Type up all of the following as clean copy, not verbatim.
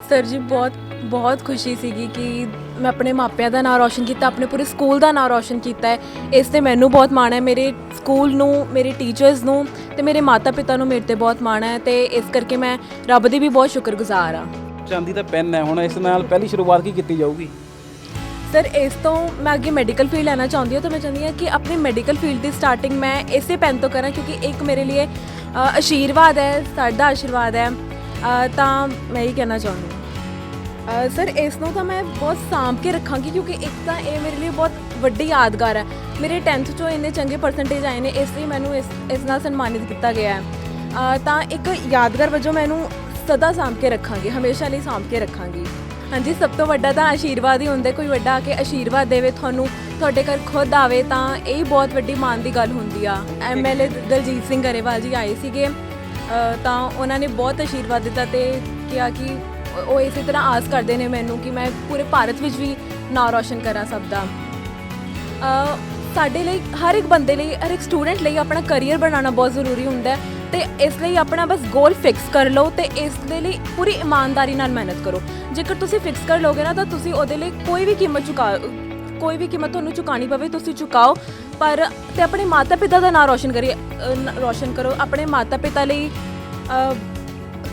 Sir ਜੀ ਬਹੁਤ ਖੁਸ਼ੀ ਸੀਗੀ ਕਿ ਮੈਂ ਆਪਣੇ ਮਾਪਿਆਂ ਦਾ ਨਾਮ ਰੌਸ਼ਨ ਕੀਤਾ, ਆਪਣੇ ਪੂਰੇ ਸਕੂਲ ਦਾ ਨਾਮ ਰੌਸ਼ਨ ਕੀਤਾ ਹੈ। ਇਸ ਤੇ ਮੈਨੂੰ ਬਹੁਤ ਮਾਣ ਹੈ, ਮੇਰੇ ਸਕੂਲ ਨੂੰ, ਮੇਰੇ ਟੀਚਰਸ ਨੂੰ ਤੇ ਮੇਰੇ ਮਾਤਾ ਪਿਤਾ ਨੂੰ ਮੇਰੇ ਤੇ ਬਹੁਤ ਮਾਣ ਹੈ ਤੇ ਇਸ ਕਰਕੇ ਮੈਂ ਰੱਬ ਦੀ ਵੀ ਬਹੁਤ ਸ਼ੁਕਰਗੁਜ਼ਾਰ ਹਾਂ। ਚਾਂਦੀ ਦਾ ਪੈਨ ਹੈ, ਹੁਣ ਇਸ ਨਾਲ ਪਹਿਲੀ ਸ਼ੁਰੂਆਤ ਕੀ ਕੀਤੀ ਜਾਊਗੀ? ਸਰ ਇਸ ਤੋਂ ਮੈਂ ਅੱਗੇ ਮੈਡੀਕਲ ਫੀਲਡ ਲੈਣਾ ਚਾਹੁੰਦੀ ਹਾਂ ਤਾਂ ਮੈਂ ਚਾਹੁੰਦੀ ਹਾਂ ਕਿ ਆਪਣੀ ਮੈਡੀਕਲ ਫੀਲਡ ਦੀ ਸਟਾਰਟਿੰਗ ਮੈਂ ਇਸੇ ਪੈਨ ਤੋਂ ਕਰਾਂ, ਕਿਉਂਕਿ ਇੱਕ ਮੇਰੇ ਲਈ ਆਸ਼ੀਰਵਾਦ ਹੈ, ਸਾਡਾ ਆਸ਼ੀਰਵਾਦ ਹੈ। ਤਾਂ ਮੈਂ ਇਹ ਕਹਿਣਾ ਚਾਹੁੰਦੀ ਹਾਂ ਸਰ, ਇਸ ਨੂੰ ਤਾਂ ਮੈਂ ਬਹੁਤ ਸਾਂਭ ਕੇ ਰੱਖਾਂਗੀ, ਕਿਉਂਕਿ ਇੱਕ ਤਾਂ ਇਹ ਮੇਰੇ ਲਈ ਬਹੁਤ ਵੱਡੀ ਯਾਦਗਾਰ ਹੈ। ਮੇਰੇ 10th 'ਚੋਂ ਇੰਨੇ ਚੰਗੇ ਪਰਸੈਂਟੇਜ ਆਏ ਨੇ, ਇਸ ਲਈ ਮੈਨੂੰ ਇਸ ਨਾਲ ਸਨਮਾਨਿਤ ਕੀਤਾ ਗਿਆ ਹੈ। ਤਾਂ ਇੱਕ ਯਾਦਗਾਰ ਵਜੋਂ ਮੈਂ ਇਹਨੂੰ ਸਦਾ ਸਾਂਭ ਕੇ ਰੱਖਾਂਗੀ, ਹਮੇਸ਼ਾ ਲਈ ਸਾਂਭ ਕੇ ਰੱਖਾਂਗੀ। ਹਾਂਜੀ, ਸਭ ਤੋਂ ਵੱਡਾ ਤਾਂ ਆਸ਼ੀਰਵਾਦ ਹੀ ਹੁੰਦਾ। ਕੋਈ ਵੱਡਾ ਆ ਕੇ ਆਸ਼ੀਰਵਾਦ ਦੇਵੇ ਤੁਹਾਨੂੰ, ਤੁਹਾਡੇ ਘਰ ਖੁਦ ਆਵੇ, ਤਾਂ ਇਹ ਬਹੁਤ ਵੱਡੀ ਮਾਣ ਦੀ ਗੱਲ ਹੁੰਦੀ ਆ। MLA ਦਲਜੀਤ ਸਿੰਘ ਗਰੇਵਾਲ ਜੀ ਆਏ ਸੀਗੇ, ਤਾਂ ਉਹਨਾਂ ਨੇ ਬਹੁਤ ਆਸ਼ੀਰਵਾਦ ਦਿੱਤਾ ਤੇ ਕਿਹਾ ਕਿ ਉਹ ਇਸੇ ਤਰ੍ਹਾਂ ਆਸ ਕਰਦੇ ਨੇ ਮੈਨੂੰ ਕਿ ਮੈਂ ਪੂਰੇ ਭਾਰਤ ਵਿੱਚ ਵੀ ਨਾਂ ਰੌਸ਼ਨ ਕਰਾਂ ਸਭ ਦਾ। ਸਾਡੇ ਲਈ, ਹਰ ਇੱਕ ਬੰਦੇ ਲਈ, ਹਰ ਇੱਕ ਸਟੂਡੈਂਟ ਲਈ ਆਪਣਾ ਕਰੀਅਰ ਬਣਾਉਣਾ ਬਹੁਤ ਜ਼ਰੂਰੀ ਹੁੰਦਾ ਹੈ ਤੇ ਇਸ ਲਈ ਆਪਣਾ ਬਸ ਗੋਲ ਫਿਕਸ ਕਰ ਲਓ ਤੇ ਇਸ ਦੇ ਲਈ ਪੂਰੀ ਇਮਾਨਦਾਰੀ ਨਾਲ ਮਿਹਨਤ ਕਰੋ। ਜੇਕਰ ਤੁਸੀਂ ਫਿਕਸ ਕਰ ਲਓਗੇ ਨਾ ਤਾਂ ਤੁਸੀਂ ਉਹਦੇ ਲਈ ਕੋਈ ਵੀ ਕੀਮਤ ਤੁਹਾਨੂੰ ਚੁਕਾਉਣੀ ਪਵੇ ਤੁਸੀਂ ਚੁਕਾਓ, ਪਰ ਤੇ ਆਪਣੇ ਮਾਤਾ ਪਿਤਾ ਦਾ ਨਾਂ ਰੌਸ਼ਨ ਕਰੋ। ਆਪਣੇ ਮਾਤਾ ਪਿਤਾ ਲਈ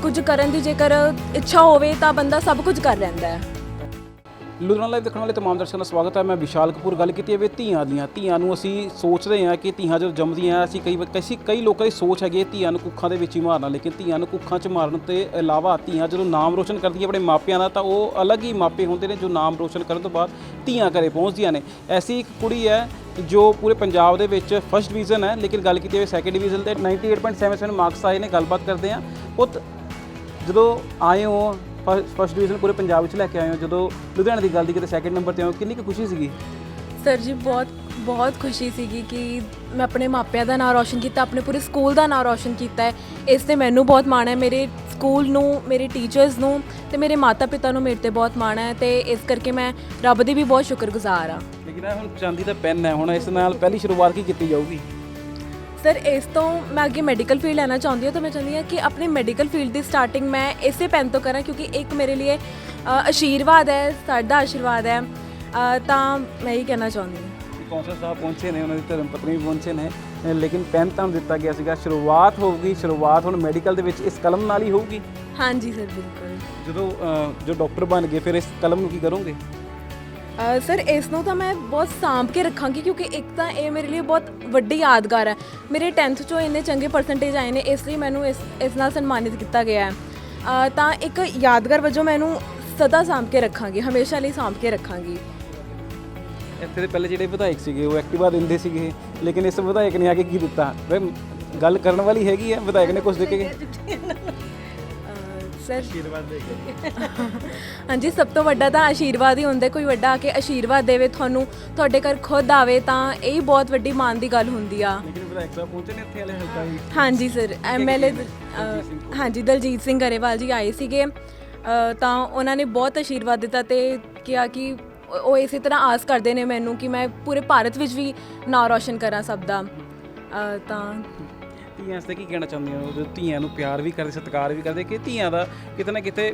ਕੁਝ ਕਰਨ ਦੀ ਜੇਕਰ ਇੱਛਾ ਹੋਵੇ ਤਾਂ ਬੰਦਾ ਸਭ ਕੁਝ ਕਰ ਲੈਂਦਾ ਹੈ। ਲੁਧਿਆਣਾ ਲਾਈਵ ਦੇਖਣ ਵਾਲੇ ਤਮਾਮ ਦਰਸ਼ਕਾਂ ਦਾ ਸਵਾਗਤ ਹੈ। ਮੈਂ ਵਿਸ਼ਾਲ ਕਪੂਰ। ਗੱਲ ਕੀਤੀ ਹੈ ਧੀਆਂ ਨੂੰ ਅਸੀਂ ਸੋਚਦੇ ਹਾਂ ਕਿ ਧੀਆਂ ਜਦੋਂ ਜੰਮਦੀਆਂ ਅਸੀਂ ਕਈ ਲੋਕਾਂ ਦੀ ਸੋਚ ਹੈਗੀ ਹੈ ਧੀਆਂ ਨੂੰ ਕੁੱਖਾਂ ਦੇ ਵਿੱਚ ਹੀ ਮਾਰਨਾ, ਲੇਕਿਨ ਧੀਆਂ ਨੂੰ ਕੁੱਖਾਂ 'ਚ ਮਾਰਨ ਤੋਂ ਇਲਾਵਾ ਧੀਆਂ ਜਦੋਂ ਨਾਮ ਰੋਸ਼ਨ ਕਰਦੀਆਂ ਆਪਣੇ ਮਾਪਿਆਂ ਦਾ ਤਾਂ ਉਹ ਅਲੱਗ ਹੀ ਮਾਪੇ ਹੁੰਦੇ ਨੇ ਜੋ ਨਾਮ ਰੋਸ਼ਨ ਕਰਨ ਤੋਂ ਬਾਅਦ ਧੀਆਂ ਘਰੇ ਪਹੁੰਚਦੀਆਂ ਨੇ। ਐਸੀ ਇੱਕ ਕੁੜੀ ਹੈ ਜੋ ਪੂਰੇ ਪੰਜਾਬ ਦੇ ਵਿੱਚ ਫਸਟ ਡਿਵੀਜ਼ਨ ਹੈ, ਲੇਕਿਨ ਗੱਲ ਕੀਤੀ ਹੋਵੇ ਸੈਕਿੰਡ ਡਿਵੀਜ਼ਨ ਤੇ 98.77 ਮਾਰਕਸ ਆਏ ਨੇ। ਗੱਲਬਾਤ ਕਰਦੇ ਹਾਂ। ਪੁੱਤ, ਜਦੋਂ ਆਏ ਹੋ ਫਸਟ ਡਿਵੀਜ਼ਨ ਪੂਰੇ ਪੰਜਾਬ ਵਿੱਚ ਲੈ ਕੇ ਆਏ ਹੋ, ਜਦੋਂ ਲੁਧਿਆਣਾ ਦੀ ਗੱਲ ਦੀ ਕਿਤੇ ਸੈਕਿੰਡ ਨੰਬਰ 'ਤੇ ਆਏ ਹੋ, ਕਿੰਨੀ ਕੁ ਖੁਸ਼ੀ ਸੀਗੀ? ਸਰ ਜੀ ਬਹੁਤ ਖੁਸ਼ੀ ਸੀਗੀ ਕਿ ਮੈਂ ਆਪਣੇ ਮਾਪਿਆਂ ਦਾ ਨਾਮ ਰੌਸ਼ਨ ਕੀਤਾ, ਆਪਣੇ ਪੂਰੇ ਸਕੂਲ ਦਾ ਨਾਮ ਰੌਸ਼ਨ ਕੀਤਾ ਹੈ। ਇਸ ਤੇ ਮੈਨੂੰ ਬਹੁਤ ਮਾਣ ਹੈ, ਮੇਰੇ ਸਕੂਲ ਨੂੰ, ਮੇਰੇ ਟੀਚਰਸ ਨੂੰ ਤੇ ਮੇਰੇ ਮਾਤਾ ਪਿਤਾ ਨੂੰ ਮੇਰੇ ਤੇ ਬਹੁਤ ਮਾਣ ਹੈ ਤੇ ਇਸ ਕਰਕੇ ਮੈਂ ਰੱਬ ਦੀ ਵੀ ਬਹੁਤ ਸ਼ੁਕਰਗੁਜ਼ਾਰ ਹਾਂ। ਲੇਕਿਨ ਹੁਣ ਚਾਂਦੀ ਦਾ ਪੈਨ ਹੈ, ਹੁਣ ਇਸ ਨਾਲ ਪਹਿਲੀ ਸ਼ੁਰੂਆਤ ਕੀ ਕੀਤੀ ਜਾਊਗੀ? ਸਰ ਇਸ ਤੋਂ ਮੈਂ ਅੱਗੇ ਮੈਡੀਕਲ ਫੀਲਡ ਲੈਣਾ ਚਾਹੁੰਦੀ ਹਾਂ ਤਾਂ ਮੈਂ ਚਾਹੁੰਦੀ ਹਾਂ ਕਿ ਆਪਣੀ ਮੈਡੀਕਲ ਫੀਲਡ ਦੀ ਸਟਾਰਟਿੰਗ ਮੈਂ ਇਸੇ ਪੈਨ ਤੋਂ ਕਰਾਂ, ਕਿਉਂਕਿ ਇੱਕ ਮੇਰੇ ਲਈ ਆਸ਼ੀਰਵਾਦ ਹੈ, ਸਾਡਾ ਆਸ਼ੀਰਵਾਦ ਹੈ। ਤਾਂ ਮੈਂ ਇਹ ਕਹਿਣਾ ਚਾਹੁੰਦੀ ਹਾਂ। ਕੌਂਸਲਰ ਸਾਹਿਬ ਪਹੁੰਚੇ ਨੇ, ਉਹਨਾਂ ਦੀ ਧਰਮ ਪਤਨੀ ਵੀ ਪਹੁੰਚੇ ਨੇ, ਲੇਕਿਨ ਪੈਨ ਤਾਂ ਦਿੱਤਾ ਗਿਆ ਸੀਗਾ। ਸ਼ੁਰੂਆਤ ਹੋਊਗੀ, ਸ਼ੁਰੂਆਤ ਹੁਣ ਮੈਡੀਕਲ ਦੇ ਵਿੱਚ ਇਸ ਕਲਮ ਨਾਲ ਹੀ ਹੋਊਗੀ। ਹਾਂਜੀ ਸਰ, ਬਿਲਕੁਲ। ਜੋ ਡਾਕਟਰ ਬਣ ਗਏ ਫਿਰ ਇਸ ਕਲਮ ਨੂੰ ਕੀ ਕਰੋਗੇ? ਸਰ ਇਸ ਨੂੰ ਤਾਂ ਮੈਂ ਬਹੁਤ ਸਾਂਭ ਕੇ ਰੱਖਾਂਗੀ, ਕਿਉਂਕਿ ਇੱਕ ਤਾਂ ਇਹ ਮੇਰੇ ਲਈ ਬਹੁਤ ਵੱਡੀ ਯਾਦਗਾਰ ਹੈ। ਮੇਰੇ 10th 'ਚੋਂ ਇੰਨੇ ਚੰਗੇ ਪਰਸੈਂਟੇਜ ਆਏ ਨੇ, ਇਸ ਲਈ ਮੈਨੂੰ ਇਸ ਨਾਲ ਸਨਮਾਨਿਤ ਕੀਤਾ ਗਿਆ ਹੈ। ਤਾਂ ਇੱਕ ਯਾਦਗਾਰ ਵਜੋਂ ਮੈਂ ਇਹਨੂੰ ਸਦਾ ਸਾਂਭ ਕੇ ਰੱਖਾਂਗੀ, ਹਮੇਸ਼ਾ ਲਈ ਸਾਂਭ ਕੇ ਰੱਖਾਂਗੀ। ਇੱਥੇ ਦੇ ਪਹਿਲੇ ਜਿਹੜੇ ਵਿਧਾਇਕ ਸੀਗੇ ਉਹ ਐਕਟਿਵਾ ਦਿੰਦੇ ਸੀਗੇ, ਲੇਕਿਨ ਇਸ ਵਿਧਾਇਕ ਨੇ ਆ ਕੇ ਕੀ ਦਿੱਤਾ? ਗੱਲ ਕਰਨ ਵਾਲੀ ਹੈਗੀ ਹੈ, ਵਿਧਾਇਕ ਨੇ ਕੁਝ ਦੇ ਕੇ ਸਰ ਆਸ਼ੀਰਵਾਦ ਦੇ ਕੇ ਹਾਂਜੀ, ਸਭ ਤੋਂ ਵੱਡਾ ਤਾਂ ਆਸ਼ੀਰਵਾਦ ਹੀ ਹੁੰਦਾ। ਕੋਈ ਵੱਡਾ ਆ ਕੇ ਆਸ਼ੀਰਵਾਦ ਦੇਵੇ ਤੁਹਾਨੂੰ, ਤੁਹਾਡੇ ਘਰ ਖੁਦ ਆਵੇ, ਤਾਂ ਇਹ ਬਹੁਤ ਵੱਡੀ ਮਾਣ ਦੀ ਗੱਲ ਹੁੰਦੀ ਆ। ਲੇਕਿਨ ਵਿਧਾਇਕ ਸਾਹਿਬ ਪਹੁੰਚੇ ਨੇ ਇੱਥੇ ਵਾਲੇ ਹਲਕਾ ਵੀ? ਹਾਂਜੀ ਸਰ, MLA ਹਾਂਜੀ ਦਲਜੀਤ ਸਿੰਘ ਗਰੇਵਾਲ ਜੀ ਆਏ ਸੀਗੇ, ਤਾਂ ਉਹਨਾਂ ਨੇ ਬਹੁਤ ਆਸ਼ੀਰਵਾਦ ਦਿੱਤਾ ਤੇ ਕਿਹਾ ਕਿ ਉਹ ਇਸੇ ਤਰ੍ਹਾਂ ਆਸ ਕਰਦੇ ਨੇ ਮੈਨੂੰ ਕਿ ਮੈਂ ਪੂਰੇ ਭਾਰਤ ਵਿੱਚ ਵੀ ਨਾਂ ਰੌਸ਼ਨ ਕਰਾਂ ਸਭ ਦਾ। ਤਾਂ ਧੀਆਂ ਵਾਸਤੇ ਕੀ ਕਹਿਣਾ ਚਾਹੁੰਦੇ ਹੋ ਜੋ ਧੀਆਂ ਨੂੰ ਪਿਆਰ ਵੀ ਕਰਦੇ, ਸਤਿਕਾਰ ਵੀ ਕਰਦੇ, ਕਿ ਧੀਆਂ ਦਾ ਕਿਤੇ ਨਾ ਕਿਤੇ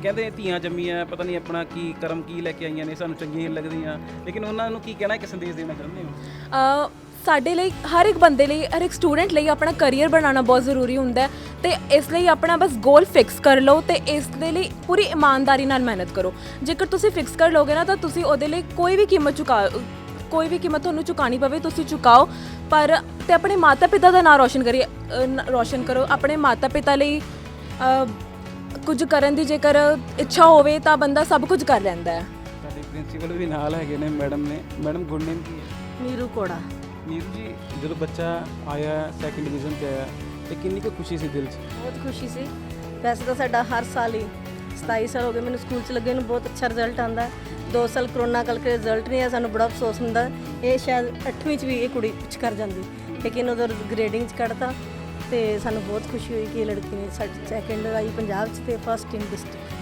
ਕਹਿੰਦੇ ਧੀਆਂ ਜੰਮੀਆਂ ਪਤਾ ਨਹੀਂ ਆਪਣਾ ਕੀ ਕਰਮ ਕੀ ਲੈ ਕੇ ਆਈਆਂ ਨੇ, ਸਾਨੂੰ ਚੰਗੀਆਂ ਲੱਗਦੀਆਂ, ਲੇਕਿਨ ਉਹਨਾਂ ਨੂੰ ਕੀ ਕਹਿਣਾ, ਇੱਕ ਸੰਦੇਸ਼ ਦੇਣਾ ਚਾਹੁੰਦੇ ਹੋ? ਸਾਡੇ ਲਈ, ਹਰ ਇੱਕ ਬੰਦੇ ਲਈ, ਹਰ ਇੱਕ ਸਟੂਡੈਂਟ ਲਈ ਆਪਣਾ ਕਰੀਅਰ ਬਣਾਉਣਾ ਬਹੁਤ ਜ਼ਰੂਰੀ ਹੁੰਦਾ ਹੈ ਤੇ ਇਸ ਲਈ ਆਪਣਾ ਬਸ ਗੋਲ ਫਿਕਸ ਕਰ ਲਓ ਤੇ ਇਸ ਦੇ ਲਈ ਪੂਰੀ ਇਮਾਨਦਾਰੀ ਨਾਲ ਮਿਹਨਤ ਕਰੋ। ਜੇਕਰ ਤੁਸੀਂ ਫਿਕਸ ਕਰ ਲਓਗੇ ਨਾ ਤਾਂ ਤੁਸੀਂ ਉਹਦੇ ਲਈ ਕੋਈ ਵੀ ਕੀਮਤ ਤੁਹਾਨੂੰ ਚੁਕਾਉਣੀ ਪਵੇ ਤੁਸੀਂ ਚੁਕਾਓ, ਪਰ ਤੇ ਆਪਣੇ ਮਾਤਾ ਪਿਤਾ ਦਾ ਨਾਮ ਰੌਸ਼ਨ ਕਰੋ। ਆਪਣੇ ਮਾਤਾ ਪਿਤਾ ਲਈ ਕੁਝ ਕਰਨ ਦੀ ਜੇਕਰ ਇੱਛਾ ਹੋਵੇ ਤਾਂ ਬੰਦਾ ਸਭ ਕੁਝ ਕਰ ਲੈਂਦਾ ਹੈ। ਸਾਡੇ ਪ੍ਰਿੰਸੀਪਲ ਵੀ ਨਾਲ ਹੈਗੇ ਨੇ, ਮੈਡਮ ਨੇ। ਮੈਡਮ, ਗੁੱਡ ਨੇਮ ਕੀ ਹੈ? ਨੀਰੂ ਕੋੜਾ। ਨੀਰੂ ਜੀ, ਜਦੋਂ ਬੱਚਾ ਆਇਆ ਸੈਕਿੰਡ ਡਿਵੀਜ਼ਨ 'ਤੇ ਆਇਆ ਤੇ ਕਿੰਨੀ ਕੁ ਖੁਸ਼ੀ ਸੀ ਦਿਲ 'ਚ? ਬਹੁਤ ਖੁਸ਼ੀ ਸੀ। ਵੈਸੇ ਤਾਂ ਸਾਡਾ ਹਰ ਸਾਲ ਹੀ 27 ਸਾਲ ਹੋ ਗਏ ਮੈਨੂੰ ਸਕੂਲ 'ਚ ਲੱਗੇ ਨੂੰ, ਬਹੁਤ ਅੱਛਾ ਰਿਜ਼ਲਟ ਆਉਂਦਾ ਹੈ। 2 ਸਾਲ ਕਰੋਨਾ ਕਰਕੇ ਰਿਜ਼ਲਟ ਨਹੀਂ ਆਇਆ, ਸਾਨੂੰ ਬੜਾ ਅਫਸੋਸ ਹੁੰਦਾ। ਇਹ ਸ਼ਾਇਦ 8ਵੀਂ 'ਚ ਵੀ ਇਹ ਕੁੜੀ ਕੁਛ ਕਰ ਜਾਂਦੀ, ਲੇਕਿਨ ਉਦੋਂ ਗ੍ਰੇਡਿੰਗ 'ਚ ਕੱਢਤਾ ਤੇ ਸਾਨੂੰ ਬਹੁਤ ਖੁਸ਼ੀ ਹੋਈ ਕਿ ਇਹ ਲੜਕੀ ਨੇ ਸਾਡੀ ਸੈਕਿੰਡ ਆਈ ਪੰਜਾਬ 'ਚ ਤੇ ਫਸਟ ਇਨ ਡਿਸਟ੍ਰਿਕਟ।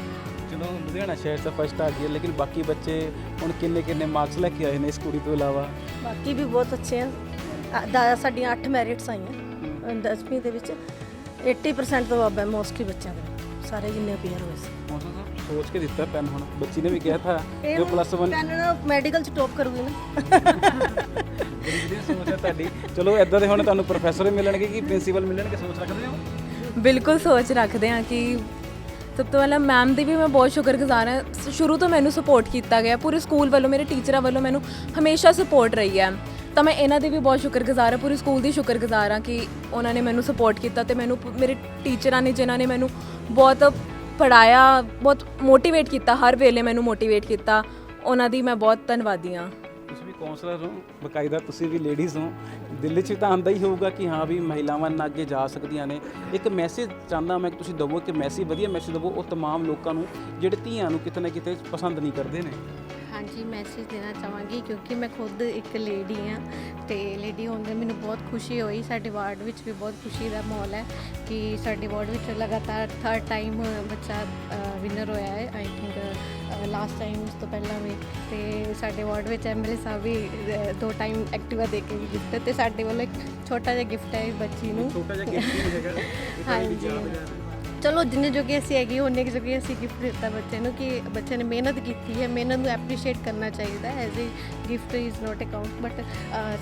ਚਲੋ ਲੁਧਿਆਣਾ ਸ਼ਹਿਰ 'ਚ ਫਸਟ ਆ ਗਈ, ਲੇਕਿਨ ਬਾਕੀ ਬੱਚੇ ਹੁਣ ਕਿੰਨੇ ਮਾਰਕਸ ਲੈ ਕੇ ਆਏ ਨੇ ਇਸ ਕੁੜੀ ਤੋਂ ਇਲਾਵਾ? ਬਾਕੀ ਵੀ ਬਹੁਤ ਅੱਛੇ ਆ। ਸਾਡੀਆਂ 8 ਮੈਰਿਟਸ ਆਈਆਂ 10ਵੀਂ ਦੇ ਵਿੱਚ। 80% ਤੋਂ ਅਬਵ ਹੈ ਮੋਸਟਲੀ ਬੱਚਿਆਂ ਦੇ, ਸਾਰੇ ਜਿੰਨੇ ਅਪੀਅਰ ਹੋਏ ਸੀ। ਸੋਚ ਕੇ ਦਿੱਤਾ ਪੈਨ, ਹੁਣ ਬੱਚੀ ਨੇ ਵੀ ਕਿਹਾ ਥਾ ਜੋ +1 ਪੈਨ ਮੈਡੀਕਲ ਚ ਟੌਪ ਕਰੂਗੀ ਨਾ। ਬੜੀ ਵਧੀਆ ਸੋਚ ਹੈ ਤੁਹਾਡੀ। ਚਲੋ ਇਦਾਂ ਦੇ ਹੁਣ ਤੁਹਾਨੂੰ ਪ੍ਰੋਫੈਸਰ ਵੀ ਮਿਲਣਗੇ ਕਿ ਪ੍ਰਿੰਸੀਪਲ ਮਿਲਣਗੇ, ਸੋਚ ਰੱਖਦੇ ਹੋ? ਬਿਲਕੁਲ ਸੋਚ ਰੱਖਦੇ ਹਾਂ ਕਿ ਸਭ ਤੋਂ ਪਹਿਲਾਂ ਮੈਮ ਦੀ ਵੀ ਮੈਂ ਬਹੁਤ ਸ਼ੁਕਰਗੁਜ਼ਾਰ ਹਾਂ। ਸ਼ੁਰੂ ਤੋਂ ਮੈਨੂੰ ਸਪੋਰਟ ਕੀਤਾ ਗਿਆ, ਪੂਰੇ ਸਕੂਲ ਵੱਲੋਂ, ਮੇਰੇ ਟੀਚਰਾਂ ਵੱਲੋਂ ਮੈਨੂੰ ਹਮੇਸ਼ਾ ਸਪੋਰਟ ਰਹੀ ਹੈ। ਤਾਂ ਮੈਂ ਇਹਨਾਂ ਦੀ ਵੀ ਬਹੁਤ ਸ਼ੁਕਰਗੁਜ਼ਾਰ ਹਾਂ, ਪੂਰੇ ਸਕੂਲ ਦੀ ਸ਼ੁਕਰਗੁਜ਼ਾਰ ਹਾਂ ਕਿ ਉਹਨਾਂ ਨੇ ਮੈਨੂੰ ਸਪੋਰਟ ਕੀਤਾ ਤੇ ਮੈਨੂੰ ਮੇਰੇ ਟੀਚਰਾਂ ਨੇ ਜਿਨ੍ਹਾਂ ਨੇ ਮੈਨੂੰ ਬਹੁਤ ਪੜ੍ਹਾਇਆ, ਬਹੁਤ ਮੋਟੀਵੇਟ ਕੀਤਾ, ਹਰ ਵੇਲੇ ਮੈਨੂੰ ਮੋਟੀਵੇਟ ਕੀਤਾ, ਉਹਨਾਂ ਦੀ ਮੈਂ ਬਹੁਤ ਧੰਨਵਾਦੀ ਹਾਂ। ਤੁਸੀਂ ਵੀ ਕਾਉਂਸਲਰ ਹੋ, ਬਕਾਇਦਾ ਤੁਸੀਂ ਵੀ ਲੇਡੀਜ਼ ਹੋ, ਦਿਲ 'ਚ ਤਾਂ ਆਉਂਦਾ ਹੀ ਹੋਊਗਾ ਕਿ ਹਾਂ ਵੀ ਮਹਿਲਾਵਾਂ ਨਾ ਅੱਗੇ ਜਾ ਸਕਦੀਆਂ ਨੇ। ਇੱਕ ਮੈਸੇਜ ਚਾਹੁੰਦਾ ਮੈਂ ਕਿ ਤੁਸੀਂ ਦੇਵੋ, ਕਿ ਮੈਸੇਜ, ਵਧੀਆ ਮੈਸੇਜ ਦੇਵੋ ਉਹ तमाम ਲੋਕਾਂ ਨੂੰ ਜਿਹੜੇ ਧੀਆਂ ਨੂੰ ਕਿਤੇ ਨਾ ਕਿਤੇ ਪਸੰਦ ਨਹੀਂ ਕਰਦੇ ਨੇ। ਹਾਂਜੀ, ਮੈਸੇਜ ਦੇਣਾ ਚਾਹਾਂਗੀ ਕਿਉਂਕਿ ਮੈਂ ਖੁਦ ਇੱਕ ਲੇਡੀ ਹਾਂ ਤੇ ਲੇਡੀ ਹੋਣ ਦੇ ਮੈਨੂੰ ਬਹੁਤ ਖੁਸ਼ੀ ਹੋਈ। ਸਾਡੇ ਵਾਰਡ ਵਿੱਚ ਵੀ ਬਹੁਤ ਖੁਸ਼ੀ ਦਾ ਮਾਹੌਲ ਹੈ ਕਿ ਸਾਡੇ ਵਾਰਡ ਵਿੱਚ ਲਗਾਤਾਰ 3rd ਟਾਈਮ ਬੱਚਾ ਵਿਨਰ ਹੋਇਆ ਹੈ। ਆਈ ਥਿੰਕ ਲਾਸਟ ਟਾਈਮ ਉਸ ਤੋਂ ਪਹਿਲਾਂ ਵੀ, ਤੇ ਸਾਡੇ ਵਾਰਡ ਵਿੱਚ ਐਮਐਲਏ ਸਾਹਿਬ ਵੀ 2 ਟਾਈਮ ਐਕਟਿਵਾ ਦੇ ਕੇ ਵੀ ਗਿਫਟ, ਤੇ ਸਾਡੇ ਵੱਲੋਂ ਇੱਕ ਛੋਟਾ ਜਿਹਾ ਗਿਫਟ ਹੈ ਇਸ ਬੱਚੀ ਨੂੰ। ਛੋਟਾ ਜਿਹਾ ਗਿਫਟ ਹੀ ਹੈਗਾ। ਹਾਂਜੀ, ਚਲੋ ਜਿੰਨੇ ਜੋਗੇ ਅਸੀਂ ਹੈਗੇ ਉਹਨੇ ਜੋਗੇ ਅਸੀਂ ਗਿਫਟ ਦਿੱਤਾ ਬੱਚੇ ਨੂੰ ਕਿ ਬੱਚੇ ਨੇ ਮਿਹਨਤ ਕੀਤੀ ਹੈ, ਮਿਹਨਤ ਨੂੰ ਐਪਰੀਸ਼ੀਏਟ ਕਰਨਾ ਚਾਹੀਦਾ ਹੈ। As a gift is not a count, but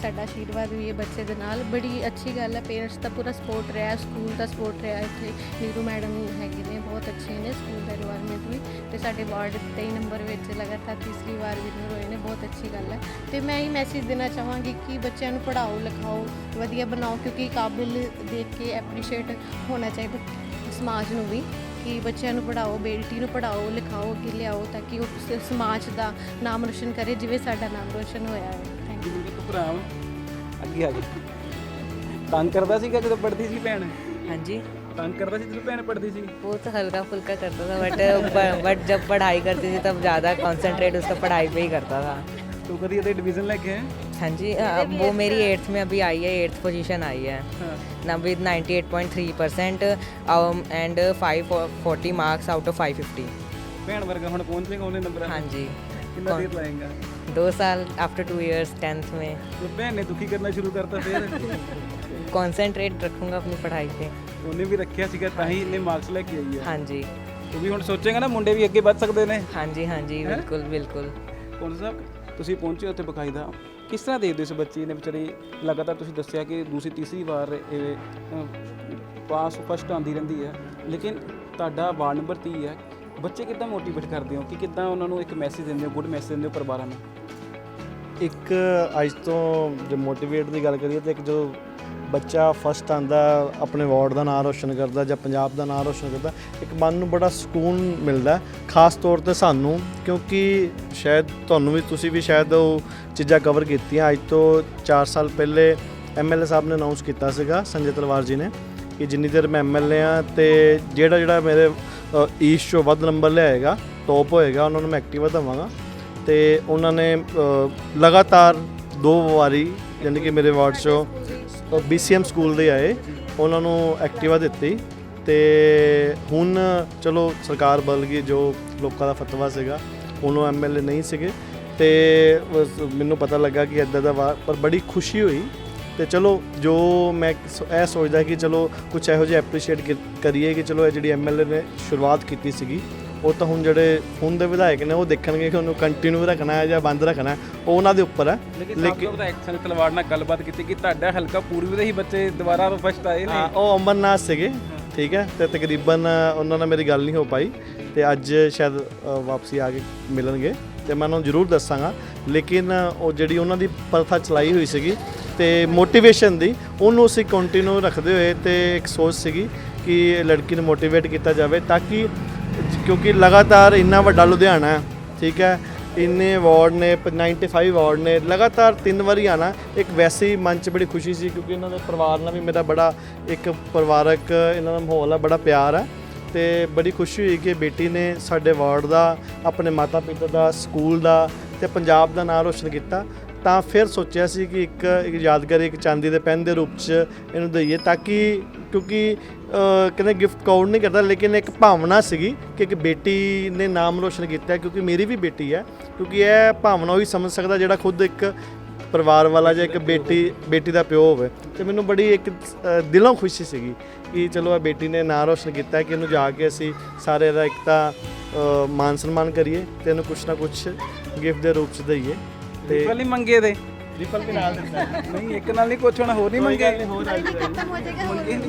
ਸਾਡਾ ਆਸ਼ੀਰਵਾਦ ਵੀ ਹੈ ਬੱਚੇ ਦੇ ਨਾਲ। ਬੜੀ ਅੱਛੀ ਗੱਲ ਹੈ, ਪੇਰੈਂਟਸ ਦਾ ਪੂਰਾ ਸਪੋਰਟ ਰਿਹਾ, ਸਕੂਲ ਦਾ ਸਪੋਰਟ ਰਿਹਾ। ਇੱਥੇ ਨੀਰੂ ਮੈਡਮ ਹੈਗੇ ਨੇ, ਬਹੁਤ ਅੱਛੇ ਨੇ, ਸਕੂਲ ਦਾ ਇਨਵਾਇਰਨਮੈਂਟ ਵੀ, ਤੇ ਸਾਡੇ ਵਾਰਡ 23 ਨੰਬਰ ਵਿੱਚ ਲਗਾਤਾਰ ਤੀਸਰੀ ਵਾਰ ਵਿਨਰ ਹੋਏ ਨੇ, ਬਹੁਤ ਅੱਛੀ ਗੱਲ ਹੈ। ਤੇ ਮੈਂ ਇਹ ਮੈਸੇਜ ਦੇਣਾ ਚਾਹਾਂਗੀ ਕਿ ਬੱਚਿਆਂ ਨੂੰ ਪੜ੍ਹਾਓ ਲਿਖਾਓ, ਵਧੀਆ ਬਣਾਓ, ਕਿਉਂਕਿ ਕਾਬਿਲ ਦੇਖ ਕੇ ਐਪਰੀਸ਼ੀਏਟ ਹੋਣਾ ਚਾਹੀਦਾ ਸਮਾਜ ਨੂੰ ਵੀ, ਕਿ ਬੱਚਿਆਂ ਨੂੰ ਪੜ੍ਹਾਓ, ਬੇਟੀ ਨੂੰ ਪੜ੍ਹਾਓ ਲਿਖਾਓ, ਅੱਗੇ ਲਿਆਓ ਤਾਂ ਕਿ ਉਹ ਸਮਾਜ ਦਾ ਨਾਮ ਰੋਸ਼ਨ ਕਰੇ ਜਿਵੇਂ ਸਾਡਾ ਨਾਮ ਰੋਸ਼ਨ ਹੋਇਆ ਹੈ। Thank you. ਤੂੰ ਭਰਾ ਅੱਗੇ ਆ ਗਈ। ਤੰਗ ਕਰਦਾ ਸੀਗਾ ਜਦੋਂ ਪੜ੍ਹਦੀ ਸੀ ਭੈਣ? हाँ जी, ਤੰਗ ਕਰਦਾ ਸੀ ਜਦੋਂ ਭੈਣ ਪੜ੍ਹਦੀ ਸੀ? वो तो हल्का फुल्का करता था, बट जब पढ़ाई करती थी तब ज़्यादा कंसंट्रेट उसका पढ़ाई पे ही करता था। ਤੂੰ ਕਦੀ ਇਹਦੇ ਡਿवीजन ਲੈ ਕੇ ਆਇਆ? हाँ जी, वो मेरी 8th में अभी आई है, 8th पोजीशन आई है ਹਾਂ। ना, with 98.3% and 540 marks out of 550। ਭੈਣ ਵਰਗਾ ਹੁਣ ਪਹੁੰਚੇਗਾ ਉਹਨੇ ਨੰਬਰਾਂ हाँ जी, ਕਿੰਨਾ ਦੇਰ ਲਾਏਗਾ? 2 साल आफ्टर 2 years 10th में। ਤੇ ਭੈਣ ਨੇ ਦੁਖੀ ਕਰਨਾ ਸ਼ੁਰੂ ਕਰਤਾ ਫਿਰ? कंसंट्रेट रखूँगा अपनी पढ़ाई पे। ਉਹਨੇ ਵੀ ਰੱਖਿਆ ਸੀਗਾ ਤਾਂ ਹੀ ਇਹਨੇ ਮਾਰਕਸ ਲੈ ਕੇ ਆਈ ਹੈ। हाँ जी, ਤੂੰ ਵੀ ਹੁਣ ਸੋਚੇਗਾ ਨਾ ਮੁੰਡੇ ਵੀ ਅੱਗੇ ਵੱਧ ਸਕਦੇ ਨੇ। हाँ जी, हाँ जी, बिल्कुल बिल्कुल। ਕੌਣ ਸਾਹਿਬ ਤੁਸੀਂ ਪਹੁੰਚੇ ਉੱਥੇ ਬਕਾਇਦਾ, ਕਿਸ ਤਰ੍ਹਾਂ ਦੇਖਦੇ ਹੋ ਇਸ ਬੱਚੀ ਨੇ ਵਿਚਾਰੀ, ਲਗਾਤਾਰ ਤੁਸੀਂ ਦੱਸਿਆ ਕਿ ਦੂਸਰੀ ਤੀਸਰੀ ਵਾਰ ਇਹ ਪਾਸ ਫਸਟ ਆਉਂਦੀ ਰਹਿੰਦੀ ਹੈ, ਲੇਕਿਨ ਤੁਹਾਡਾ ਵਾਰਡ ਨੰਬਰ 30 ਹੈ, ਬੱਚੇ ਕਿੱਦਾਂ ਮੋਟੀਵੇਟ ਕਰਦੇ ਹੋ ਕਿ ਕਿੱਦਾਂ ਉਹਨਾਂ ਨੂੰ ਇੱਕ ਮੈਸੇਜ ਦਿੰਦੇ ਹੋ, ਗੁੱਡ ਮੈਸੇਜ ਦਿੰਦੇ ਹੋ ਪਰਿਵਾਰਾਂ ਨੂੰ? ਇੱਕ ਅੱਜ ਤੋਂ ਜੇ ਮੋਟੀਵੇਟ ਦੀ ਗੱਲ ਕਰੀਏ ਤਾਂ ਇੱਕ ਜੋ ਬੱਚਾ ਫਸਟ ਆਉਂਦਾ, ਆਪਣੇ ਵਾਰਡ ਦਾ ਨਾਮ ਰੋਸ਼ਨ ਕਰਦਾ ਜਾਂ ਪੰਜਾਬ ਦਾ ਨਾਮ ਰੋਸ਼ਨ ਕਰਦਾ, ਇੱਕ ਮਨ ਨੂੰ ਬੜਾ ਸਕੂਨ ਮਿਲਦਾ, ਖਾਸ ਤੌਰ ਤੇ ਸਾਨੂੰ, ਕਿਉਂਕਿ ਸ਼ਾਇਦ ਤੁਹਾਨੂੰ ਵੀ, ਤੁਸੀਂ ਵੀ ਸ਼ਾਇਦ ਉਹ ਚੀਜ਼ਾਂ ਕਵਰ ਕੀਤੀਆਂ। ਅੱਜ ਤੋਂ 4 ਸਾਲ ਪਹਿਲੇ ਐਮਐਲਏ ਸਾਹਿਬ ਨੇ ਅਨਾਉਂਸ ਕੀਤਾ ਸੀਗਾ, ਸੰਜੇ ਤਲਵਾਰ ਜੀ ਨੇ, ਕਿ ਜਿੰਨੀ ਦੇਰ ਮੈਂ ਐਮਐਲਏ ਆ ਤੇ ਜਿਹੜਾ ਮੇਰੇ ਈਸਟ 'ਚੋਂ ਵੱਧ ਨੰਬਰ ਲਿਆਏਗਾ, ਟੌਪ ਹੋਏਗਾ, ਉਹਨਾਂ ਨੂੰ ਮੈਂ ਐਕਟਿਵਾ ਦੇਵਾਂਗਾ। ਤੇ ਉਹਨਾਂ ਨੇ ਲਗਾਤਾਰ 2 ਵਾਰੀ, ਯਾਨੀ ਕਿ ਮੇਰੇ ਵਾਰਡ 'ਚੋਂ BCM ਸਕੂਲ ਦੇ ਆਏ, ਉਹਨਾਂ ਨੂੰ ਐਕਟਿਵਾ ਦਿੱਤੀ। ਤੇ ਹੁਣ ਚਲੋ ਸਰਕਾਰ ਬਦਲ ਗਈ, ਜੋ ਲੋਕਾਂ ਦਾ ਫਤਵਾ ਸੀਗਾ, ਉਹਨੂੰ ਐਮਐਲਏ ਨਹੀਂ ਸੀਗੇ, ਤੇ ਮੈਨੂੰ ਪਤਾ ਲੱਗਾ ਕਿ ਇੱਦਾਂ ਦਾ ਪਰ ਬੜੀ ਖੁਸ਼ੀ ਹੋਈ। ਤੇ ਚਲੋ ਜੋ ਮੈਂ ਇਹ ਸੋਚਦਾ ਕਿ ਚਲੋ ਕੁਝ ਇਹੋ ਜਿਹਾ ਐਪਰੀਸ਼ੀਏਟ ਕਰੀਏ ਕਿ ਚਲੋ ਇਹ ਜਿਹੜੀ ਐਮਐਲਏ ਨੇ ਸ਼ੁਰੂਆਤ ਕੀਤੀ ਸੀਗੀ, ਉਹ ਤਾਂ ਹੁਣ ਜਿਹੜੇ ਹੁਣ ਦੇ ਵਿਧਾਇਕ ਨੇ ਉਹ ਦੇਖਣਗੇ ਕਿ ਉਹਨੂੰ ਕੰਟੀਨਿਊ ਰੱਖਣਾ ਹੈ ਜਾਂ ਬੰਦ ਰੱਖਣਾ ਹੈ, ਉਹ ਉਹਨਾਂ ਦੇ ਉੱਪਰ ਹੈ। ਲੇਕਿਨ ਵਿਧਾਇਕ ਸੰਜੇ ਤਲਵਾੜ ਨਾਲ ਗੱਲਬਾਤ ਕੀਤੀ ਕਿ ਤੁਹਾਡਾ ਹਲਕਾ ਪੂਰਬੀ ਦੇ ਹੀ ਬੱਚੇ ਦੁਬਾਰਾ ਫਸਟ ਆਏ ਨੇ। ਉਹ ਅਮਰਨਾਥ ਸੀਗੇ, ਠੀਕ ਹੈ, ਤੇ ਤਕਰੀਬਨ ਉਹਨਾਂ ਨਾਲ ਮੇਰੀ ਗੱਲ ਨਹੀਂ ਹੋ ਪਾਈ, ਤੇ ਅੱਜ ਸ਼ਾਇਦ ਵਾਪਸੀ ਆ ਕੇ ਮਿਲਣਗੇ ਤੇ ਮੈਂ ਉਹਨਾਂ ਨੂੰ ਜ਼ਰੂਰ ਦੱਸਾਂਗਾ। ਲੇਕਿਨ ਉਹ ਜਿਹੜੀ ਉਹਨਾਂ ਦੀ ਪ੍ਰਥਾ ਚਲਾਈ ਹੋਈ ਸੀਗੀ ਤੇ ਮੋਟੀਵੇਸ਼ਨ ਦੀ, ਉਹਨੂੰ ਅਸੀਂ ਕੰਟੀਨਿਊ ਰੱਖਦੇ ਹੋਏ, ਤੇ ਇੱਕ ਸੋਚ ਸੀਗੀ ਕਿ ਲੜਕੀ ਨੂੰ ਮੋਟੀਵੇਟ ਕੀਤਾ ਜਾਵੇ ਤਾਂ ਕਿ, ਕਿਉਂਕਿ ਲਗਾਤਾਰ ਇੰਨਾ ਵੱਡਾ ਲੁਧਿਆਣਾ ਹੈ, ਠੀਕ ਹੈ, ਇੰਨੇ ਵਾਰਡ ਨੇ, 95 ਵਾਰਡ ਨੇ, ਲਗਾਤਾਰ 3 ਵਾਰੀ ਆਣਾ, ਇੱਕ ਵੈਸੇ ਹੀ ਮਨ 'ਚ ਬੜੀ ਖੁਸ਼ੀ ਸੀ ਕਿਉਂਕਿ ਇਹਨਾਂ ਦੇ ਪਰਿਵਾਰ ਨਾਲ ਵੀ ਮੇਰਾ ਬੜਾ ਇੱਕ ਪਰਿਵਾਰਕ ਇਹਨਾਂ ਦਾ ਮਾਹੌਲ ਹੈ, ਬੜਾ ਪਿਆਰ ਹੈ। ਤੇ ਬੜੀ ਖੁਸ਼ੀ ਹੋਈ ਕਿ ਬੇਟੀ ਨੇ ਸਾਡੇ ਵਾਰਡ ਦਾ, ਆਪਣੇ ਮਾਤਾ ਪਿਤਾ ਦਾ, ਸਕੂਲ ਦਾ ਤੇ ਪੰਜਾਬ ਦਾ ਨਾਮ ਰੋਸ਼ਨ ਕੀਤਾ। ਤਾਂ ਫਿਰ ਸੋਚਿਆ ਸੀ ਕਿ ਇੱਕ ਯਾਦਗਾਰੀ, ਇੱਕ ਚਾਂਦੀ ਦੇ ਪੈਨ ਦੇ ਰੂਪ 'ਚ ਇਹਨੂੰ ਦਈਏ, ਤਾਂ ਕਿ ਕਿਉਂਕਿ ਕਹਿੰਦੇ ਗਿਫਟ ਕਾਊਂਟ ਨਹੀਂ ਕਰਦਾ, ਲੇਕਿਨ ਇੱਕ ਭਾਵਨਾ ਸੀਗੀ ਕਿ ਇੱਕ ਬੇਟੀ ਨੇ ਨਾਮ ਰੋਸ਼ਨ ਕੀਤਾ, ਕਿਉਂਕਿ ਮੇਰੀ ਵੀ ਬੇਟੀ ਹੈ, ਕਿਉਂਕਿ ਇਹ ਭਾਵਨਾ ਉਹੀ ਸਮਝ ਸਕਦਾ ਜਿਹੜਾ ਖੁਦ ਇੱਕ ਪਰਿਵਾਰ ਵਾਲਾ ਜਾਂ ਇੱਕ ਬੇਟੀ ਦਾ ਪਿਓ ਹੋਵੇ ਤੇ ਮੈਨੂੰ ਬੜੀ ਇੱਕ ਦਿਲੋਂ ਖੁਸ਼ੀ ਸੀਗੀ ਕਿ ਚਲੋ ਇਹ ਬੇਟੀ ਨੇ ਨਾਂ ਰੋਸ਼ਨ ਕੀਤਾ ਕਿ ਇਹਨੂੰ ਜਾ ਕੇ ਅਸੀਂ ਸਾਰੇ ਦਾ ਇੱਕ ਤਾਂ ਮਾਨ ਸਨਮਾਨ ਕਰੀਏ ਤੇ ਇਹਨੂੰ ਕੁਛ ਨਾ ਕੁਛ ਗਿਫਟ ਦੇ ਰੂਪ 'ਚ ਦਈਏ ਤੇ ਪਹਿਲੀ ਮੰਗੇ ਦੇ ਰਿਪਲ ਵੀ ਨਾਲ ਦਿੰਦਾ ਨਹੀਂ ਇੱਕ ਨਾਲ ਨਹੀਂ ਕੁਛ ਹੁਣ ਹੋਰ ਨਹੀਂ ਮੰਗੇ ਹੋਰ ਆ ਜਾਏਗਾ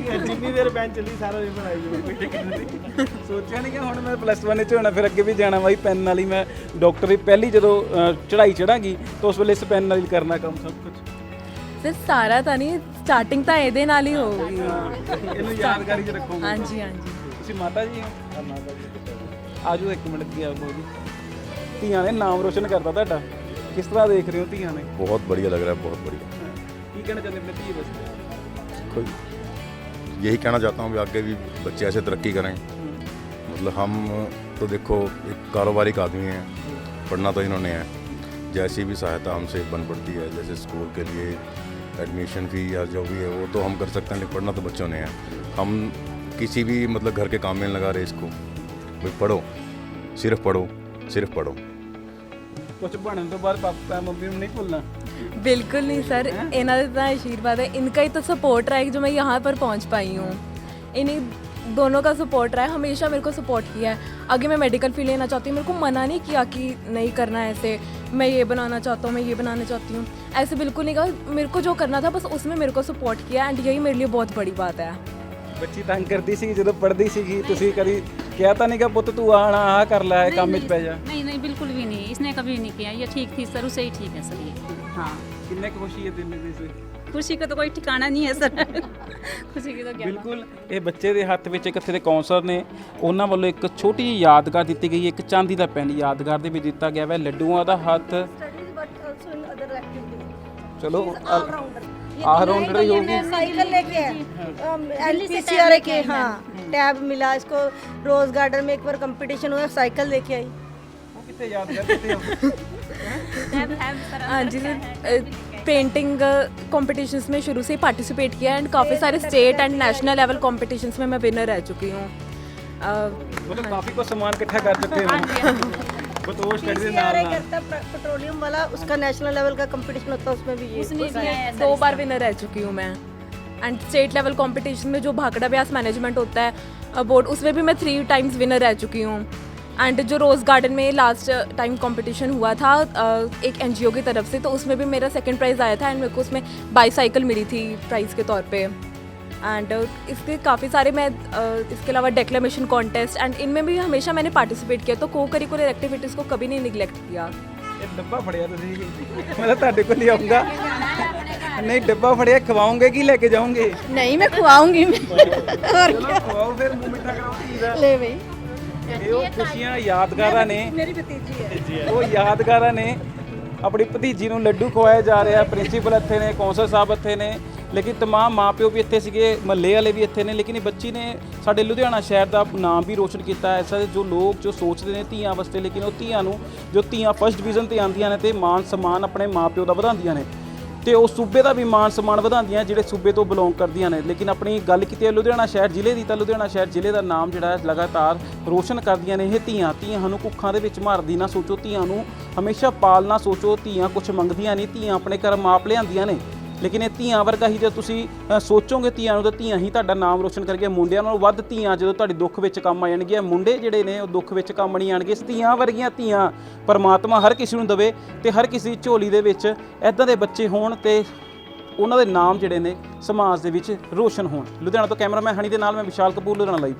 ਜਿੰਨੀ ਦੇਰ ਬੈਂਚ ਚੱਲੀ ਸਾਰਾ ਰਿਪਲ ਆਈ ਜਾਊਗਾ ਕੋਈ ਦਿੱਕਤ ਨਹੀਂ ਸੋਚਿਆ ਨਹੀਂ ਕਿ ਹੁਣ ਮੈਂ ਪਲੱਸ 1 ਚ ਹੋਣਾ ਫਿਰ ਅੱਗੇ ਵੀ ਜਾਣਾ ਬਾਈ ਪੈਨ ਨਾਲ ਹੀ ਮੈਂ ਡਾਕਟਰੀ ਪਹਿਲੀ ਜਦੋਂ ਚੜ੍ਹਾਈ ਚੜਾਂਗੀ ਤਾਂ ਉਸ ਵੇਲੇ ਇਸ ਪੈਨ ਨਾਲ ਹੀ ਕਰਨਾ ਕੰਮ ਸਭ ਕੁਝ ਸਰ ਸਾਰਾ ਤਾਂ ਨਹੀਂ, ਸਟਾਰਟਿੰਗ ਤਾਂ ਇਹਦੇ ਨਾਲ ਹੀ ਹੋਊਗੀ। ਇਹਨੂੰ ਯਾਦਗਾਰੀ 'ਚ ਰੱਖੋਗੇ। ਹਾਂਜੀ ਹਾਂਜੀ। ਤੁਸੀਂ ਮਾਤਾ ਜੀ ਹੋ? ਆਜੋ ਇੱਕ ਮਿੰਟ ਕੀ ਆ ਬੋਲੀ। ਧੀਆਂ ਨੇ ਨਾਮ ਰੋਸ਼ਨ ਕਰਤਾ ਤੁਹਾਡਾ, ਕਿਸ ਤਰ੍ਹਾਂ ਦੇਖ ਰਹੇ ਹੋ ਧੀਆਂ ਨੇ? बहुत बढ़िया लग रहा है, बहुत बढ़िया। ਕੀ ਕਹਿਣਾ ਚਾਹੁੰਦੇ ਆਪਣੇ ਧੀ ਵਾਸਤੇ? कोई यही कहना चाहता हूँ कि आगे भी बच्चे ऐसे तरक्की करें। मतलब हम तो देखो एक कारोबारी आदमी हैं, पढ़ना तो इन्होंने है, जैसी भी सहायता हमसे बन पड़ती है, जैसे स्कूल के लिए एडमिशन फ़ी या जो भी है वो तो हम कर सकते हैं, लेकिन पढ़ना तो बच्चों ने है। हम किसी भी मतलब घर के काम में नहीं लगा रहे इसको, भाई पढ़ो, सिर्फ पढ़ो, सिर्फ पढ़ो। ਕੁਝ ਬਣਨ ਤੋਂ ਬਾਅਦ ਪਾਪਾ मम्मी ਨੂੰ नहीं भूलना। बिल्कुल नहीं सर, इन्हों का आशीर्वाद है, इनका ही तो सपोर्ट रहा है कि जो मैं यहाँ पर पहुँच पाई हूँ। इन्हीं दोनों का सपोर्ट रहा है, हमेशा मेरे को सपोर्ट किया है। आगे मैं मेडिकल फील्ड लेना चाहती हूँ, मेरे को मना नहीं किया कि नहीं करना है ऐसे, मैं ये बनाना चाहता हूँ, मैं ये बनाना चाहती हूँ, ऐसे बिल्कुल नहीं कहा। मेरे को जो करना था बस उसमें मेरे को सपोर्ट किया, एंड यही मेरे लिए बहुत बड़ी बात है। ਬੱਚੀ ਤੰਗ ਕਰਦੀ ਸੀ ਜਦੋਂ ਪੜ੍ਹਦੀ ਸੀਗੀ, ਤੁਸੀਂ ਕਦੀ ਕਿਹਾ ਤਾਂ ਨਹੀਂ ਕਿ ਪੁੱਤ ਤੂੰ ਆਣਾ ਆਹ ਕਰ ਲੈ ਕੰਮ ਵਿੱਚ ਪੈ ਜਾ? नहीं नहीं बिल्कुल भी नहीं, इसने कभी नहीं किया, ये ठीक थी शुरू से ही ठीक है सर ये। हाँ, ਕਿੰਨੇ ਕੁ ਖੁਸ਼ੀ ਹੈ ਦਿਲ ਦੇ ਵਿੱਚ? खुशी का तो कोई ठिकाना नहीं है सर खुशी की तो क्या ਬਿਲਕੁਲ। ਇਹ ਬੱਚੇ ਦੇ ਹੱਥ ਵਿੱਚ ਇੱਕ ਇੱਥੇ ਦੇ ਕਾਉਂਸਲਰ ਨੇ, ਉਹਨਾਂ ਵੱਲੋਂ ਇੱਕ ਛੋਟੀ ਜਿਹੀ ਯਾਦਗਾਰ ਦਿੱਤੀ ਗਈ ਹੈ, ਇੱਕ ਚਾਂਦੀ ਦਾ ਪੈਨ ਯਾਦਗਾਰ ਦੇ ਵਿੱਚ ਦਿੱਤਾ ਗਿਆ ਹੈ, ਲੱਡੂਆਂ ਦਾ ਹੱਥ। ਚਲੋ ऑलराउंडर ही होगी। साइकिल लेके एलपीसीआर के हाँ टैब मिला इसको, रोज गार्डन में एक बार कंपटीशन हुआ, साइकिल लेके आई। वो कितने यादगार कितने हाँ जी सर, पेंटिंग कॉम्पिटिशन्स में शुरू से ही पार्टिसिपेट किया, एंड काफ़ी सारे state and national level competitions में मैं विनर रह चुकी हूँ। मतलब काफी को सामान इकट्ठा कर चुके हो। बतौर स्टडी के नाल नाल करता पेट्रोलियम वाला, उसका नेशनल लेवल का कंपटीशन होता है, उसमें भी ये उसने भी आया 2 बार विनर रह चुकी हूँ मैं। एंड स्टेट लेवल कंपटीशन में जो भाखड़ा ब्यास मैनेजमेंट होता है बोर्ड, उसमें भी मैं 3 टाइम्स विनर रह चुकी हूँ। एंड जो रोज़ गार्डन में लास्ट टाइम कंपटीशन हुआ था एक एनजीओ की तरफ से, तो उसमें भी मेरा 2nd प्राइज़ आया था, एंड मेरे को उसमें बाईसाइकिल मिली थी प्राइज़ के तौर पे। एंड इसके काफ़ी सारे मैं इसके अलावा डेक्लेमेशन कॉन्टेस्ट एंड इनमें भी हमेशा मैंने पार्टिसिपेट किया, तो को करिकुलर एक्टिविटीज़ को कभी नहीं निगलेक्ट किया। ਇਹ ਡੱਬਾ ਫੜਿਆ ਤੁਸੀਂ, ਮੈਂ ਤਾਂ ਤੁਹਾਡੇ ਕੋਲ ਹੀ ਆਉਂਗਾ। ਨਹੀਂ ਡੱਬਾ ਫੜਿਆ, ਖਵਾਉਂਗੇ ਕੀ ਲੈ ਕੇ ਜਾਓਗੇ? नहीं मैं खुआऊंगी मैं ਚਲੋ ਖਵਾਓ ਫਿਰ, ਮੂੰਹ ਮਿੱਠਾ ਕਰਾਓ ਧੀ ਦਾ। ले भाई, ਇਹ ਉਹ ਖੁਸ਼ੀਆਂ ਯਾਦਗਾਰਾਂ ਨੇ, मेरी भतीजी है। ਉਹ ਯਾਦਗਾਰਾਂ ਨੇ। ਆਪਣੀ ਭਤੀਜੀ ਨੂੰ ਲੱਡੂ ਖਵਾਇਆ ਜਾ ਰਿਹਾ, ਪ੍ਰਿੰਸੀਪਲ ਇੱਥੇ ਨੇ, ਕੌਂਸਲ ਸਾਹਿਬ ਇੱਥੇ ਨੇ, ਲੇਕਿਨ तमाम ਮਾਪਿਓ ਵੀ ਇੱਥੇ ਸੀਗੇ, ਮਹੱਲੇ ਵਾਲੇ ਵੀ ਇੱਥੇ ਨੇ। ਲੇਕਿਨ ਇਹ ਬੱਚੀ ਨੇ ਸਾਡੇ ਲੁਧਿਆਣਾ ਸ਼ਹਿਰ ਦਾ ਨਾਮ ਵੀ ਰੋਸ਼ਨ ਕੀਤਾ ਹੈ। ਐਸਾ ਜੋ ਲੋਕ ਜੋ ਸੋਚਦੇ ਨੇ ਧੀਆਂ ਵਾਸਤੇ, ਲੇਕਿਨ ਉਹ ਧੀਆਂ ਨੂੰ ਜੋ ਧੀਆਂ ਫਸਟ ਡਿਵੀਜ਼ਨ ਤੇ ਆਉਂਦੀਆਂ ਨੇ ਤੇ ਮਾਨ ਸਨਮਾਨ ਆਪਣੇ ਮਾਪਿਓ ਦਾ ਵਧਾਉਂਦੀਆਂ ਨੇ, ਤੇ ਉਹ ਸੂਬੇ ਦਾ ਵੀ ਮਾਨ ਸਨਮਾਨ ਵਧਾਉਂਦੀਆਂ ਜਿਹੜੇ ਸੂਬੇ ਤੋਂ ਬਿਲੋਂਗ ਕਰਦੀਆਂ ਨੇ। ਲੇਕਿਨ ਆਪਣੀ ਗੱਲ ਕੀਤੀ ਹੈ ਲੁਧਿਆਣਾ ਸ਼ਹਿਰ ਜ਼ਿਲ੍ਹੇ ਦੀ, ਤਾਂ ਲੁਧਿਆਣਾ ਸ਼ਹਿਰ ਜ਼ਿਲ੍ਹੇ ਦਾ ਨਾਮ ਜਿਹੜਾ ਹੈ ਲਗਾਤਾਰ ਰੋਸ਼ਨ ਕਰਦੀਆਂ ਨੇ ਇਹ ਧੀਆਂ। ਧੀਆਂ ਨੂੰ ਕੁੱਖਾਂ ਦੇ ਵਿੱਚ ਮਾਰਦੀ ਨਾ ਸੋਚੋ, ਧੀਆਂ ਨੂੰ ਹਮੇਸ਼ਾ ਪਾਲਣਾ ਸੋਚੋ। ਧੀਆਂ ਕੁਝ ਮੰਗਦੀਆਂ ਨਹੀਂ, ਧੀਆਂ ਆਪਣੇ ਘਰ ਮਾਪ ਲਿਆਂਦੀਆਂ ਨੇ। ਲੇਕਿਨ ਇਹ ਧੀਆਂ ਵਰਗਾ ਹੀ ਜੇ ਤੁਸੀਂ ਸੋਚੋਗੇ ਧੀਆਂ ਨੂੰ, ਤਾਂ ਧੀਆਂ ਹੀ ਤੁਹਾਡਾ ਨਾਮ ਰੋਸ਼ਨ ਕਰਨਗੀਆਂ। ਮੁੰਡਿਆਂ ਨਾਲੋਂ ਵੱਧ ਧੀਆਂ ਜਦੋਂ ਤੁਹਾਡੇ ਦੁੱਖ ਵਿੱਚ ਕੰਮ ਆ ਜਾਣਗੀਆਂ, ਮੁੰਡੇ ਜਿਹੜੇ ਨੇ ਉਹ ਦੁੱਖ ਵਿੱਚ ਕੰਮ ਨਹੀਂ ਆਣਗੇ। ਧੀਆਂ ਵਰਗੀਆਂ ਧੀਆਂ ਪਰਮਾਤਮਾ ਹਰ ਕਿਸੇ ਨੂੰ ਦੇਵੇ, ਤੇ ਹਰ ਕਿਸੇ ਦੀ ਝੋਲੀ ਦੇ ਵਿੱਚ ਇੱਦਾਂ ਦੇ ਬੱਚੇ ਹੋਣ, ਤੇ ਉਹਨਾਂ ਦੇ ਨਾਮ ਜਿਹੜੇ ਨੇ ਸਮਾਜ ਦੇ ਵਿੱਚ ਰੋਸ਼ਨ ਹੋਣ। ਲੁਧਿਆਣਾ ਤੋਂ ਕੈਮਰਾਮੈਨ ਹਣੀ ਦੇ ਨਾਲ ਮੈਂ ਵਿਸ਼ਾਲ ਕਪੂਰ, ਲੁਧਿਆਣਾ ਲਾਈਵ।